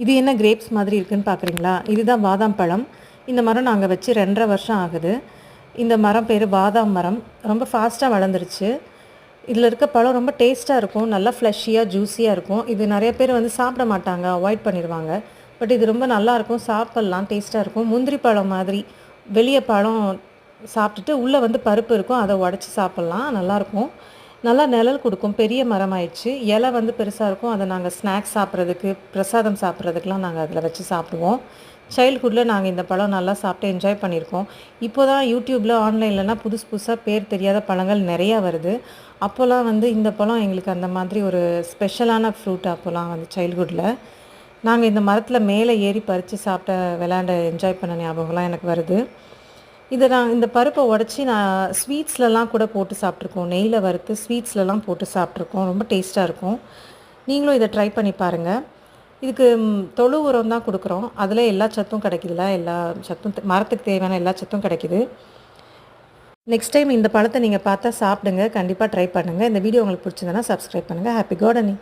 இது என்ன கிரேப்ஸ் மாதிரி இருக்குன்னு பார்க்குறீங்களா? இதுதான் பாதாம் பழம். இந்த மரம் நாங்கள் வச்சு 2.5 வருஷம் ஆகுது. இந்த மரம் பேர் பாதாம் மரம். ரொம்ப ஃபாஸ்ட்டாக வளர்ந்துருச்சு. இதில் இருக்க பழம் ரொம்ப டேஸ்ட்டாக இருக்கும். நல்லா ஃப்ளஷியாக ஜூஸியாக இருக்கும். இது நிறைய பேர் வந்து சாப்பிட மாட்டாங்க, அவாய்ட் பண்ணிடுவாங்க. பட் இது ரொம்ப நல்லாயிருக்கும், சாப்பிட்லாம், டேஸ்ட்டாக இருக்கும். முந்திரி பழம் மாதிரி வெளியே பழம் சாப்பிட்டுட்டு உள்ளே வந்து பருப்பு இருக்கும், அதை உடச்சி சாப்பிட்லாம், நல்லாயிருக்கும். நல்லா நிழல் கொடுக்கும், பெரிய மரம் ஆயிடுச்சு. இலை வந்து பெருசாக இருக்கும், அதை நாங்கள் ஸ்நாக்ஸ் சாப்பிட்றதுக்கு, பிரசாதம் சாப்பிட்றதுக்கெலாம் நாங்கள் அதில் வச்சு சாப்பிடுவோம். சைல்ட்ஹுட்டில் நாங்கள் இந்த பழம் நல்லா சாப்பிட்டு என்ஜாய் பண்ணியிருக்கோம். இப்போ தான் யூடியூப்பில் ஆன்லைன்லலாம் புதுசு புதுசாக பேர் தெரியாத பழங்கள் நிறையா வருது. அப்போல்லாம் வந்து இந்த பழம் எங்களுக்கு அந்த மாதிரி ஒரு ஸ்பெஷலான ஃப்ரூட். அப்போல்லாம் வந்து சைல்ட்ஹுட்டில் நாங்கள் இந்த மரத்தில் மேலே ஏறி பறித்து சாப்பிட்ட, விளையாண்ட, என்ஜாய் பண்ண ஞாபகம்லாம் எனக்கு வருது. இதை இந்த பருப்பை உடச்சி நான் ஸ்வீட்ஸ்லலாம் கூட போட்டு சாப்பிட்ருக்கோம். நெய்யில் வறுத்து ஸ்வீட்ஸ்லலாம் போட்டு சாப்பிட்ருக்கோம். ரொம்ப டேஸ்ட்டாக இருக்கும். நீங்களும் இதை ட்ரை பண்ணி பாருங்கள். இதுக்கு தொழு உரம் தான் கொடுக்குறோம். அதில் எல்லா சத்தும் கிடைக்குதுல, எல்லா சத்தும் மரத்துக்கு தேவையான எல்லா சத்தும் கிடைக்குது. நெக்ஸ்ட் டைம் இந்த பழத்தை நீங்கள் பார்த்தா சாப்பிடுங்க. கண்டிப்பாக ட்ரை பண்ணுங்கள். இந்த வீடியோ உங்களுக்கு பிடிச்சிருந்தனா சப்ஸ்கிரைப் பண்ணுங்கள். Happy gardening.